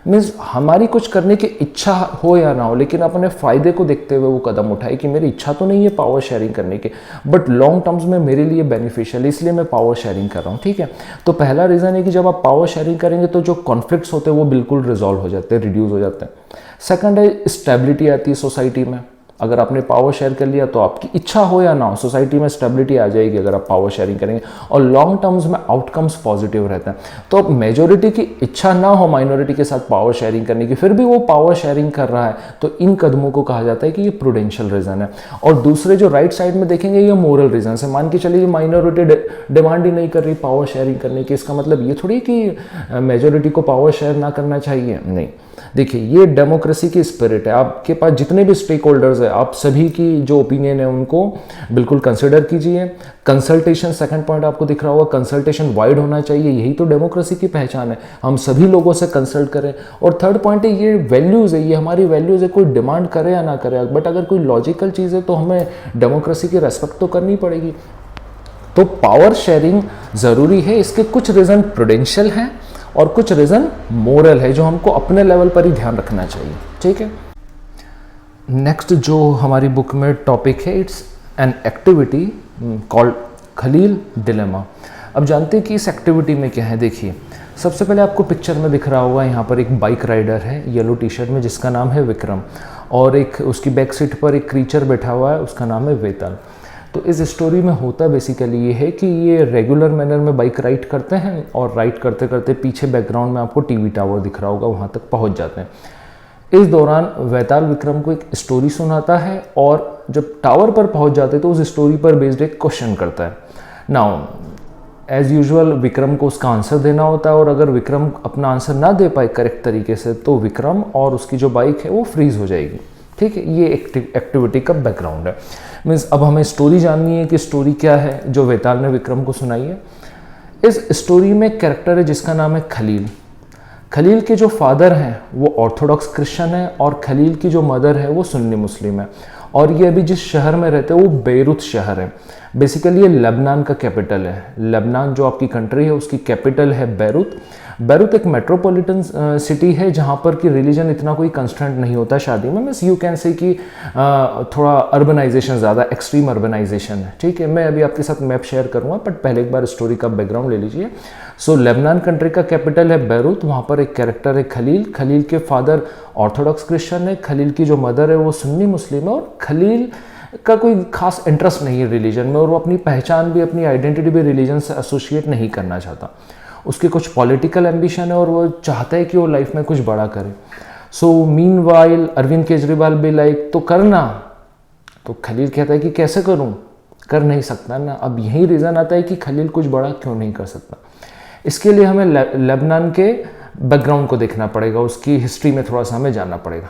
मीन्स हमारी कुछ करने की इच्छा हो या ना हो लेकिन अपने फ़ायदे को देखते हुए वो कदम उठाए कि मेरी इच्छा तो नहीं है पावर शेयरिंग करने की, बट लॉन्ग टर्म्स में मेरे लिए बेनिफिशियल, इसलिए मैं पावर शेयरिंग कर रहा हूँ, ठीक है। तो पहला रीज़न है कि जब आप पावर शेयरिंग करेंगे तो जो कॉन्फ्लिक्ट्स होते हैं वो बिल्कुल रिजॉल्व हो जाते हैं, रिड्यूस हो जाते हैं। सेकंड है स्टेबिलिटी आती है सोसाइटी में। अगर आपने पावर शेयर कर लिया तो आपकी इच्छा हो या ना हो सोसाइटी में स्टेबिलिटी आ जाएगी अगर आप पावर शेयरिंग करेंगे, और लॉन्ग टर्म्स में आउटकम्स पॉजिटिव रहते हैं। तो अब मेजोरिटी की इच्छा ना हो माइनॉरिटी के साथ पावर शेयरिंग करने की, फिर भी वो पावर शेयरिंग कर रहा है, तो इन कदमों को कहा जाता है कि ये प्रूडेंशियल रीजन है। और दूसरे जो राइट साइड में देखेंगे ये मोरल रीजन है। मान के चलिए माइनॉरिटी डिमांड ही नहीं कर रही पावर शेयरिंग करने की, इसका मतलब ये थोड़ी कि मेजोरिटी को पावर शेयर ना करना चाहिए, नहीं। देखिए ये डेमोक्रेसी की स्पिरिट है, आपके पास जितने भी स्टेक होल्डर्स हैं आप सभी की जो ओपिनियन है उनको बिल्कुल कंसिडर कीजिए। कंसल्टेशन, सेकंड पॉइंट आपको दिख रहा होगा, कंसल्टेशन वाइड होना चाहिए, यही तो डेमोक्रेसी की पहचान है, हम सभी लोगों से कंसल्ट करें। और थर्ड पॉइंट है ये वैल्यूज़ है, ये हमारी वैल्यूज़ है, कोई डिमांड करे या ना करे, बट अगर कोई लॉजिकल चीज़ है तो हमें डेमोक्रेसी की रेस्पेक्ट तो करनी पड़ेगी। तो पावर शेयरिंग ज़रूरी है, इसके कुछ रीज़न प्रूडेंशियल हैं और कुछ रीज़न मोरल है जो हमको अपने लेवल पर ही ध्यान रखना चाहिए, ठीक है। नेक्स्ट जो हमारी बुक में टॉपिक है, it's an activity called Khalil dilemma. अब जानते हैं कि इस एक्टिविटी में क्या है। देखिए सबसे पहले आपको पिक्चर में दिख रहा होगा, यहाँ पर एक बाइक राइडर है येलो टी शर्ट में जिसका नाम है विक्रम, और एक उसकी बैक सीट पर एक क्रीचर बैठा हुआ है उसका नाम है वेताल। तो इस स्टोरी में होता बेसिकली ये है कि ये रेगुलर मैनर में बाइक राइड करते हैं और राइड करते करते पीछे बैकग्राउंड में आपको टीवी टावर दिख रहा होगा, वहाँ तक पहुँच जाते हैं। इस दौरान वेताल विक्रम को एक स्टोरी सुनाता है और जब टावर पर पहुँच जाते तो उस स्टोरी पर बेस्ड एक क्वेश्चन करता है। नाउ एज यूजुअल विक्रम को उसका आंसर देना होता है और अगर विक्रम अपना आंसर ना दे पाए करेक्ट तरीके से तो विक्रम और उसकी जो बाइक है वो फ्रीज हो जाएगी, ठीक है। ये एक्टिविटी का बैकग्राउंड है। मीन्स अब हमें स्टोरी जाननी है कि स्टोरी क्या है जो वेताल ने विक्रम को सुनाई है। इस स्टोरी में कैरेक्टर है जिसका नाम है खलील। खलील के जो फादर हैं वो ऑर्थोडॉक्स क्रिश्चियन है और खलील की जो मदर है वो सुन्नी मुस्लिम है, और ये अभी जिस शहर में रहते हैं वो बेरूत शहर है। बेसिकली ये लेबनान का कैपिटल है। लेबनान जो आपकी कंट्री है उसकी कैपिटल है बेरूत। बेरूत एक मेट्रोपॉलिटन सिटी है जहाँ पर कि रिलीजन इतना कोई कंस्टेंट नहीं होता शादी में। मीन्स यू कैन से कि थोड़ा अर्बनाइजेशन ज़्यादा एक्सट्रीम अर्बनाइजेशन है, ठीक है। मैं अभी आपके साथ मैप शेयर करूँगा बट पहले एक बार स्टोरी का बैकग्राउंड ले लीजिए। सो लेबनान कंट्री का कैपिटल है बेरूत, वहाँ पर एक कैरेक्टर है खलील। खलील के फादर ऑर्थोडॉक्स क्रिश्चियन है, खलील की जो मदर है वो सुन्नी मुस्लिम है, और खलील का कोई खास इंटरेस्ट नहीं है रिलीजन में और वो अपनी पहचान भी, अपनी आइडेंटिटी भी रिलीजन से एसोसिएट नहीं करना चाहता। उसके कुछ पॉलिटिकल एम्बिशन है और वो चाहता है कि वो लाइफ में कुछ बड़ा करे। सो मीनवाइल अरविंद केजरीवाल भी लाइक तो करना, तो खलील कहता है कि कैसे करूं, कर नहीं सकता ना। अब यही रीज़न आता है कि खलील कुछ बड़ा क्यों नहीं कर सकता। इसके लिए हमें लेबनान के बैकग्राउंड को देखना पड़ेगा, उसकी हिस्ट्री में थोड़ा सा हमें जानना पड़ेगा।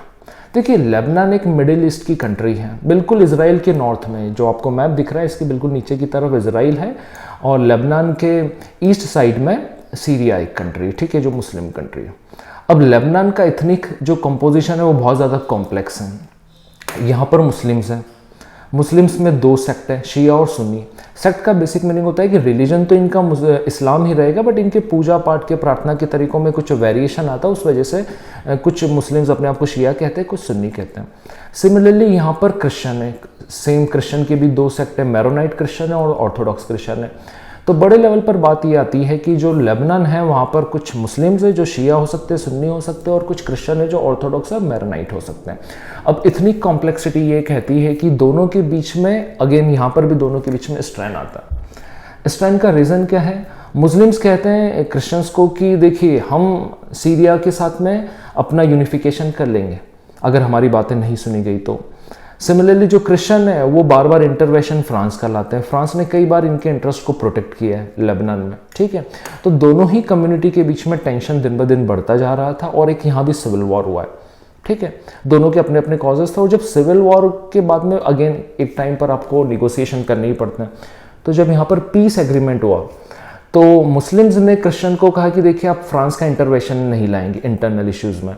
देखिए लेबनान एक मिडिल ईस्ट की कंट्री है, बिल्कुल इजराइल के नॉर्थ में। जो आपको मैप दिख रहा है इसके बिल्कुल नीचे की तरफ इजराइल है और लेबनान के ईस्ट साइड में सीरिया एक कंट्री, ठीक है, जो मुस्लिम कंट्री है। अब लेबनान का एथनिक जो कंपोजिशन है वो बहुत ज़्यादा कॉम्प्लेक्स है। यहाँ पर मुस्लिम्स हैं, मुस्लिम्स में दो सेक्ट है, शिया और सुन्नी। सेक्ट का बेसिक मीनिंग होता है कि रिलीजन तो इनका इस्लाम ही रहेगा बट इनके पूजा पाठ के प्रार्थना के तरीकों में कुछ वेरिएशन आता है, उस वजह से कुछ मुस्लिम्स अपने आप को शिया कहते हैं, कुछ सुन्नी कहते हैं। सिमिलरली यहाँ पर क्रिश्चियन है, सेम क्रिश्चियन के भी दो सेक्ट है, मैरोनाइट क्रिश्चियन है और ऑर्थोडॉक्स क्रिश्चियन है। तो बड़े लेवल पर बात ये आती है कि जो लेबनान है वहाँ पर कुछ मुस्लिम्स है जो शिया हो सकते हैं, सुन्नी हो सकते हैं, और कुछ क्रिश्चियन है जो ऑर्थोडॉक्स और मैरोनाइट हो सकते हैं। अब इतनी कॉम्प्लेक्सिटी ये कहती है कि दोनों के बीच में, अगेन यहाँ पर भी दोनों के बीच में स्ट्रैन आता है। स्ट्रैन का रीज़न क्या है? मुस्लिम्स कहते हैं क्रिश्चियंस को कि देखिए हम सीरिया के साथ में अपना यूनिफिकेशन कर लेंगे अगर हमारी बातें नहीं सुनी गई तो। सिमिलरली जो क्रिश्चियन है वो बार बार इंटरवेंशन फ्रांस का लाते हैं, फ्रांस ने कई बार इनके इंटरेस्ट को प्रोटेक्ट किया है लेबनान में, ठीक है। तो दोनों ही कम्युनिटी के बीच में टेंशन दिन ब दिन बढ़ता जा रहा था और एक यहाँ भी सिविल वॉर हुआ है, ठीक है। दोनों के अपने अपने कॉजेस थे और जब सिविल वॉर के बाद में अगेन एक टाइम पर आपको निगोसिएशन करने ही पड़ते हैं। तो जब यहाँ पर पीस एग्रीमेंट हुआ तो मुस्लिम्स ने क्रिश्चियन को कहा कि देखिए आप फ्रांस का इंटरवेंशन नहीं लाएंगे इंटरनल इश्यूज़ में,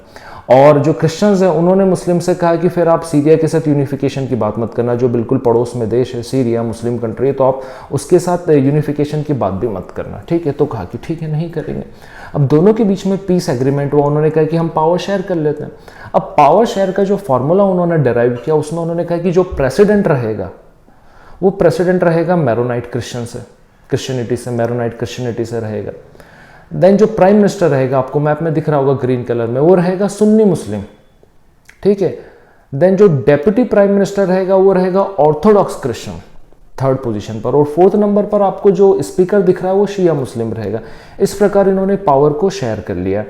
और जो क्रिश्चियंस हैं उन्होंने मुस्लिम से कहा कि फिर आप सीरिया के साथ यूनिफिकेशन की बात मत करना, जो बिल्कुल पड़ोस में देश है सीरिया, मुस्लिम कंट्री है, तो आप उसके साथ यूनिफिकेशन की बात भी मत करना, ठीक है। तो कहा कि ठीक है नहीं करेंगे। अब दोनों के बीच में पीस एग्रीमेंट हुआ, उन्होंने कहा कि हम पावर शेयर कर लेते हैं। अब पावर शेयर का जो फॉर्मूला उन्होंने डिराइव किया उसमें उन्होंने कहा कि जो प्रेसिडेंट रहेगा वो प्रेसिडेंट रहेगा मैरोनाइट क्रिश्चियन से, क्रिश्चियनिटी से, मैरोनाइट क्रिश्चियनिटी से रहेगा। देन जो प्राइम मिनिस्टर रहेगा, आपको मैप में दिख रहा होगा ग्रीन कलर में, वो रहेगा सुन्नी मुस्लिम, ठीक है। देन जो डेप्यूटी प्राइम मिनिस्टर रहेगा वो रहेगा ऑर्थोडॉक्स क्रिश्चियन थर्ड पोजीशन पर, और फोर्थ नंबर पर आपको जो स्पीकर दिख रहा है वो शिया मुस्लिम रहेगा। इस प्रकार इन्होंने पावर को शेयर कर लिया।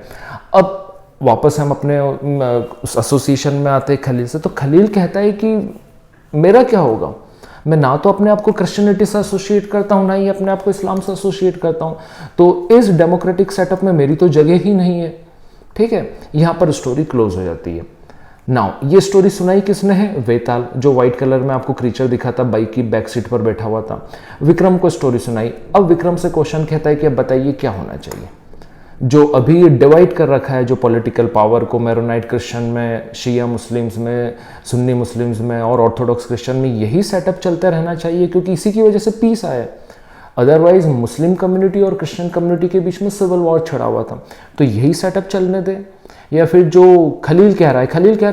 अब वापस हम अपने उस एसोसिएशन में आते हैं खलील से। तो खलील कहता है कि मेरा क्या होगा, मैं ना तो अपने आप को क्रिश्चियनिटी से एसोसिएट करता हूँ ना ही अपने आप को इस्लाम से एसोसिएट करता हूँ, तो इस डेमोक्रेटिक सेटअप में मेरी तो जगह ही नहीं है, ठीक है, यहाँ पर स्टोरी क्लोज हो जाती है। नाउ ये स्टोरी सुनाई किसने है? वेताल, जो व्हाइट कलर में आपको क्रीचर दिखा था, बाइक की बैक सीट पर बैठा हुआ था। विक्रम को स्टोरी सुनाई। अब विक्रम से क्वेश्चन कहता है कि अब बताइए क्या होना चाहिए। जो अभी डिवाइड कर रखा है जो पॉलिटिकल पावर को, मैरोनाइट क्रिश्चियन में, शिया मुस्लिम्स में, सुन्नी मुस्लिम्स में और ऑर्थोडॉक्स क्रिश्चियन में, यही सेटअप चलता रहना चाहिए क्योंकि इसी की वजह से पीस आया। अदरवाइज मुस्लिम कम्युनिटी और क्रिश्चियन कम्युनिटी के बीच में सिविल वॉर छिड़ा हुआ था, तो यही सेटअप चलने दे। या फिर जो खलील कह रहा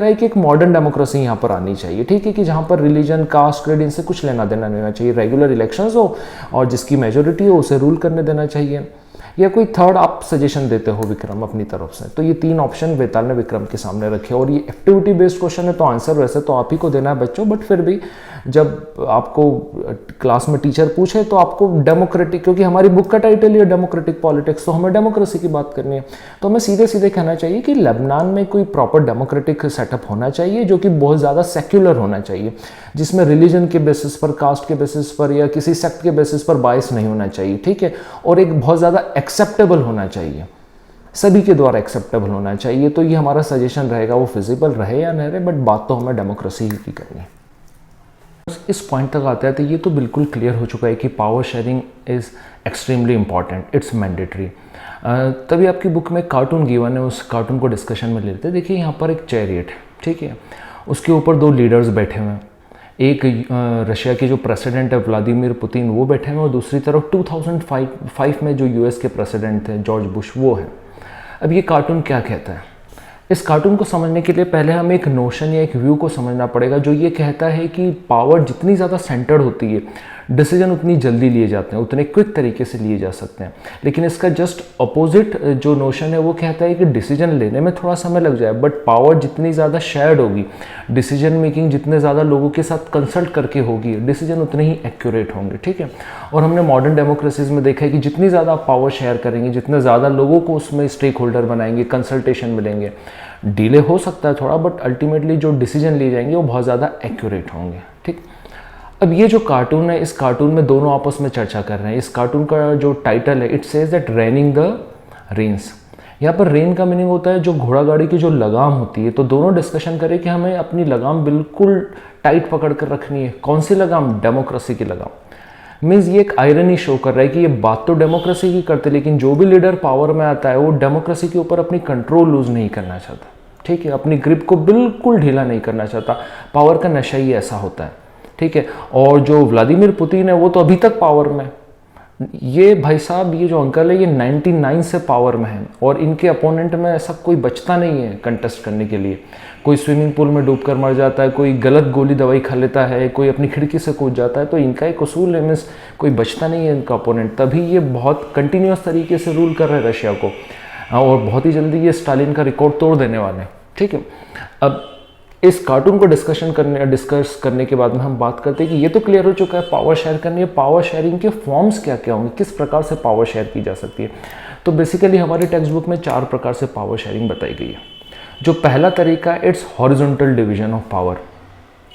है कि एक मॉडर्न डेमोक्रेसी यहाँ पर आनी चाहिए, ठीक है, कि जहाँ पर रिलीजन, कास्ट, क्रेड इनसे कुछ लेना देना नहीं होना चाहिए, रेगुलर इलेक्शंस हो और जिसकी मेजोरिटी हो उसे रूल करने देना चाहिए। या कोई थर्ड आप सजेशन देते हो विक्रम अपनी तरफ से। तो ये 3 ऑप्शन वेताल ने विक्रम के सामने रखे और ये एक्टिविटी बेस्ड क्वेश्चन है, तो आंसर वैसे तो आप ही को देना है बच्चों, बट फिर भी जब आपको क्लास में टीचर पूछे तो आपको डेमोक्रेटिक, क्योंकि हमारी बुक का टाइटल ही है डेमोक्रेटिक पॉलिटिक्स, तो हमें डेमोक्रेसी की बात करनी है, तो हमें सीधे सीधे कहना चाहिए कि लेबनान में कोई प्रॉपर डेमोक्रेटिक सेटअप होना चाहिए जो कि बहुत ज़्यादा सेक्युलर होना चाहिए, जिसमें रिलीजन के बेसिस पर, कास्ट के बेसिस पर या किसी सेक्ट के बेसिस पर बायस नहीं होना चाहिए, ठीक है, और एक बहुत ज़्यादा एक्सेप्टेबल होना चाहिए, सभी के द्वारा एक्सेप्टेबल होना चाहिए। तो ये हमारा सजेशन रहेगा, वो फिजिबल रहे या नहीं रहे, बट बात तो हमें डेमोक्रेसी ही की करनी है। इस पॉइंट तक आता है तो ये तो बिल्कुल क्लियर हो चुका है कि power sharing is extremely important, it's mandatory. तभी आपकी बुक में कार्टून गिवन है, उस कार्टून को डिस्कशन में लेते हैं। देखिए यहाँ पर एक चैरियट, ठीक है, उसके ऊपर 2 लीडर्स बैठे हुए हैं। एक रशिया के जो प्रेसिडेंट है व्लादिमीर पुतिन, वो बैठे हैं, और दूसरी तरफ 2005 में जो यूएस के प्रेसिडेंट थे जॉर्ज बुश, वो है। अब ये कार्टून क्या कहता है? इस कार्टून को समझने के लिए पहले हमें एक नोशन या एक व्यू को समझना पड़ेगा जो ये कहता है कि पावर जितनी ज़्यादा सेंटर्ड होती है, डिसीजन उतनी जल्दी लिए जाते हैं, उतने क्विक तरीके से लिए जा सकते हैं। लेकिन इसका जस्ट अपोजिट जो नोशन है वो कहता है कि डिसीजन लेने में थोड़ा समय लग जाए, बट पावर जितनी ज़्यादा शेयर्ड होगी, डिसीजन मेकिंग जितने ज़्यादा लोगों के साथ कंसल्ट करके होगी, डिसीजन उतने ही एक्यूरेट होंगे, ठीक है। और हमने मॉडर्न डेमोक्रेसीज में देखा है कि जितनी ज़्यादा आप पावर शेयर करेंगे, जितने ज़्यादा लोगों को उसमें स्टेक होल्डर बनाएंगे, कंसल्टेशन मिलेंगे, डिले हो सकता है थोड़ा, बट अल्टीमेटली जो डिसीजन लिए जाएंगे वो बहुत ज़्यादा एक्यूरेट होंगे, ठीक। अब ये जो कार्टून है, इस कार्टून में दोनों आपस में चर्चा कर रहे हैं। इस कार्टून का जो टाइटल है, it says that raining the rains. यहाँ पर रेन का मीनिंग होता है जो घोड़ा गाड़ी की जो लगाम होती है। तो दोनों डिस्कशन करें कि हमें अपनी लगाम बिल्कुल टाइट पकड़ कर रखनी है। कौन सी लगाम? डेमोक्रेसी की लगाम। मीन्स ये एक आयरनी शो कर रहा है कि ये बात तो डेमोक्रेसी की करते, लेकिन जो भी लीडर पावर में आता है वो डेमोक्रेसी के ऊपर अपनी कंट्रोल लूज नहीं करना चाहता, ठीक है, अपनी ग्रिप को बिल्कुल ढीला नहीं करना चाहता। पावर का नशा ही ऐसा होता है, ठीक है। और जो व्लादिमीर पुतिन है वो तो अभी तक पावर में, ये भाई साहब, ये जो अंकल है ये 99 से पावर में है, और इनके अपोनेंट में ऐसा कोई बचता नहीं है कंटेस्ट करने के लिए। कोई स्विमिंग पूल में डूबकर मर जाता है, कोई गलत गोली दवाई खा लेता है, कोई अपनी खिड़की से कूद जाता है, तो इनका एक उसूल है, मीन्स कोई बचता नहीं है इनका अपोनेंट। तभी ये बहुत कंटिन्यूस तरीके से रूल कर रहे हैं रशिया को, और बहुत ही जल्दी ये स्टालिन का रिकॉर्ड तोड़ देने वाले हैं, ठीक है। अब इस कार्टून को डिस्कस करने के बाद में हम बात करते हैं कि ये तो क्लियर हो चुका है पावर शेयर करनी है। पावर शेयरिंग के फॉर्म्स क्या क्या होंगे, किस प्रकार से पावर शेयर की जा सकती है। तो बेसिकली हमारी टेक्स्ट बुक में 4 प्रकार से पावर शेयरिंग बताई गई है। जो पहला तरीका है, it's horizontal division of power.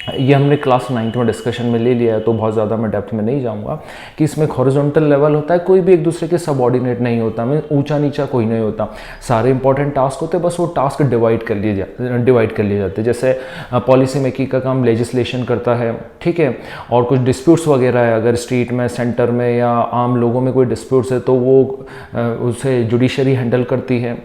ये हमने क्लास 9th में डिस्कशन में ले लिया है, तो बहुत ज़्यादा मैं डेप्थ में नहीं जाऊंगा कि इसमें एक हॉरिजॉन्टल लेवल होता है, कोई भी एक दूसरे के सबऑर्डिनेट नहीं होता, मैं ऊंचा नीचा कोई नहीं होता, सारे इंपॉर्टेंट टास्क होते हैं, बस वो टास्क डिवाइड कर लिए जाते हैं। जैसे पॉलिसी मेकिंग का काम लेजिस्लेशन करता है, ठीक है, और कुछ डिस्प्यूट्स वगैरह है, अगर स्टेट में, सेंटर में या आम लोगों में कोई डिस्प्यूट्स है तो वो उसे जुडिशरी हैंडल करती है,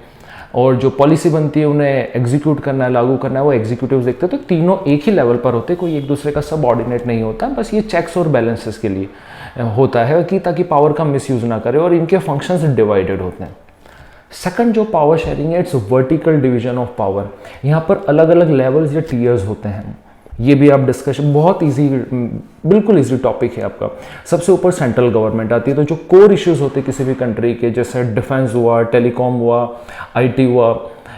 और जो पॉलिसी बनती है उन्हें एग्जीक्यूट करना है, लागू करना है, वो एग्जीक्यूटिव्स देखते हैं। तो तीनों एक ही लेवल पर होते हैं, कोई एक दूसरे का सबऑर्डिनेट नहीं होता, बस ये चेक्स और बैलेंसेस के लिए होता है कि ताकि पावर का मिसयूज ना करे, और इनके फंक्शंस डिवाइडेड होते हैं। सेकंड जो पावर शेयरिंग है, it's vertical division of power. यहाँ पर अलग अलग लेवल्स या टीयर्स होते हैं, ये भी आप डिस्कशन, बहुत इजी, बिल्कुल इजी टॉपिक है आपका। सबसे ऊपर सेंट्रल गवर्नमेंट आती है, तो जो कोर इश्यूज होते हैं किसी भी कंट्री के, जैसे डिफेंस हुआ, टेलीकॉम हुआ, आईटी हुआ,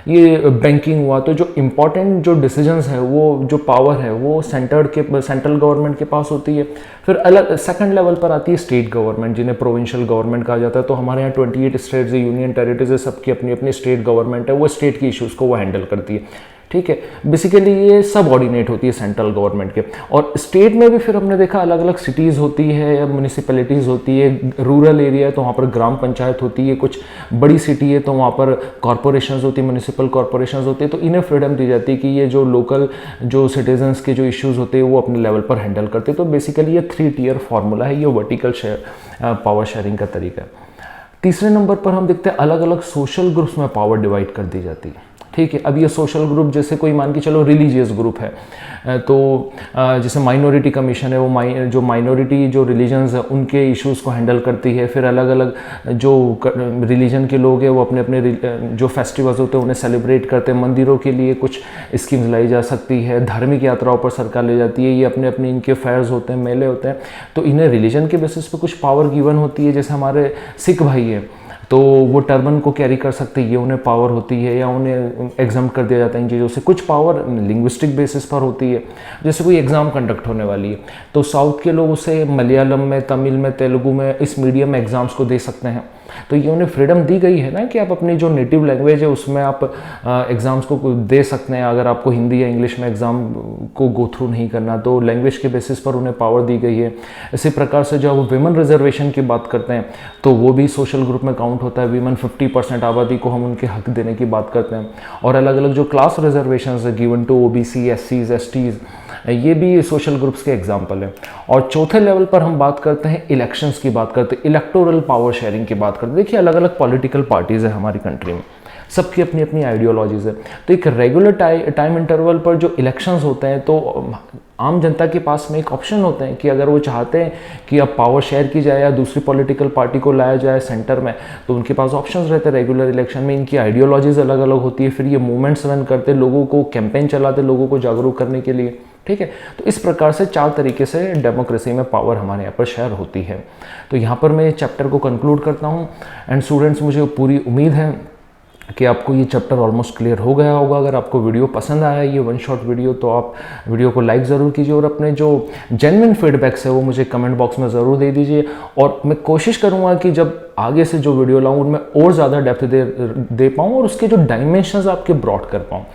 ये बैंकिंग हुआ, तो जो इम्पोर्टेंट जो डिसीजंस है, वो जो पावर है वो सेंट्रल गवर्नमेंट के पास होती है। फिर अलग सेकंड लेवल पर आती है स्टेट गवर्नमेंट, जिन्हें प्रोविंशियल गवर्नमेंट कहा जाता है। तो हमारे यहाँ 28 स्टेट्स, यूनियन टेरिटरीज है, सबकी अपनी अपनी स्टेट गवर्नमेंट है, वो स्टेट की इश्यूज़ को वो हैंडल करती है। ठीक है। बेसिकली ये सब ऑर्डिनेट होती है सेंट्रल गवर्नमेंट के। और स्टेट में भी फिर हमने देखा अलग अलग सिटीज़ होती है या म्यूनिसिपैलिटीज़ होती है, रूरल एरिया है तो वहाँ पर ग्राम पंचायत होती है, कुछ बड़ी सिटी है तो वहाँ पर कॉरपोरेशंस होती है, म्यूनिसिपल कॉरपोरेशंस होती है। तो इन्हें फ्रीडम दी जाती है कि ये जो लोकल जो सिटीजन्स के जो इश्यूज़ होते हैं वो अपने लेवल पर हैंडल करते हैं। तो बेसिकली ये 3 टियर फार्मूला है, ये वर्टिकल पावर शेयरिंग का तरीका है। तीसरे नंबर पर हम देखते हैं अलग अलग सोशल ग्रुप्स में पावर डिवाइड कर दी जाती है, ठीक है। अब ये सोशल ग्रुप जैसे कोई मान के चलो रिलीजियस ग्रुप है, तो जैसे माइनॉरिटी कमीशन है, वो जो माइनॉरिटी जो रिलीजन्स है उनके इश्यूज़ को हैंडल करती है। फिर अलग अलग जो रिलीजन के लोग हैं वो अपने अपने जो फेस्टिवल्स होते हैं उन्हें सेलिब्रेट करते हैं। मंदिरों के लिए कुछ स्कीम्स लाई जा सकती है, धार्मिक यात्राओं पर सरकार ले जाती है, ये अपने अपने इनके फेयर्स होते हैं, मेले होते हैं। तो इन्हें रिलीजन के बेसिस पे कुछ पावर गिवन होती है। जैसे हमारे सिख भाई हैं तो वो टर्बन को कैरी कर सकते हैं, ये उन्हें पावर होती है, या उन्हें एग्जाम कर दिया जाता है इन चीज़ों से। कुछ पावर लिंग्विस्टिक बेसिस पर होती है, जैसे कोई एग्ज़ाम कंडक्ट होने वाली है तो साउथ के लोग उसे मलयालम में, तमिल में, तेलुगु में, इस मीडियम में एग्ज़ाम्स को दे सकते हैं। तो ये उन्हें फ्रीडम दी गई है ना कि आप अपनी जो नेटिव लैंग्वेज है उसमें आप एग्ज़ाम्स को दे सकते हैं। अगर आपको हिंदी या इंग्लिश में एग्ज़ाम को गो थ्रू नहीं करना तो लैंग्वेज के बेसिस पर उन्हें पावर दी गई है। इसी प्रकार से जब विमेन रिजर्वेशन की बात करते हैं तो वो भी सोशल ग्रुप में काउंट होता है। विमेन 50% आबादी को हम उनके हक देने की बात करते हैं। और अलग अलग जो क्लास रिजर्वेशन है गिवन टू ओबीसी, एससीज, एसटीज, ये भी सोशल ग्रुप्स के एग्जाम्पल है। और चौथे लेवल पर हम बात करते हैं इलेक्शंस की बात करते हैं, इलेक्टोरल पावर शेयरिंग की बात करते हैं। देखिए अलग अलग पॉलिटिकल पार्टीज़ है हमारी कंट्री में, सबकी अपनी अपनी आइडियोलॉजीज़ है। तो एक रेगुलर टाइम इंटरवल पर जो इलेक्शंस होते हैं तो आम जनता के पास में एक ऑप्शन होते हैं कि अगर वो चाहते हैं कि अब पावर शेयर की जाए या दूसरी पॉलिटिकल पार्टी को लाया जाए सेंटर में, तो उनके पास ऑप्शंस रहते हैं। रेगुलर इलेक्शन में इनकी आइडियोलॉजीज़ अलग अलग होती है, फिर ये मूवमेंट्स रन करते, लोगों को कैंपेन चलाते, लोगों को जागरूक करने के लिए, ठीक है। तो इस प्रकार से 4 तरीके से डेमोक्रेसी में पावर हमारे यहाँ पर शेयर होती है। तो यहाँ पर मैं चैप्टर को कंक्लूड करता हूँ। एंड स्टूडेंट्स, मुझे पूरी उम्मीद है कि आपको ये चैप्टर ऑलमोस्ट क्लियर हो गया होगा। अगर आपको वीडियो पसंद आया ये 1 शॉट वीडियो तो आप वीडियो को लाइक ज़रूर कीजिए और अपने जो जेन्युइन फीडबैक्स है वो मुझे कमेंट बॉक्स में ज़रूर दे दीजिए। और मैं कोशिश करूँगा कि जब आगे से जो वीडियो लाऊँ उनमें और ज़्यादा डेप्थ दे पाऊँ और उसके जो डायमेंशंस आपके ब्रॉड कर पाऊँ,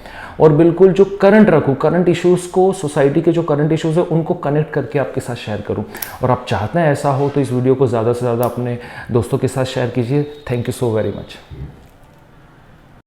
और बिल्कुल जो करंट रखूँ, करंट इश्यूज़ को, सोसाइटी के जो करंट इश्यूज़ है उनको कनेक्ट करके आपके साथ शेयर करूँ। और आप चाहते हैं ऐसा हो तो इस वीडियो को ज़्यादा से ज़्यादा अपने दोस्तों के साथ शेयर कीजिए। Thank you so very much.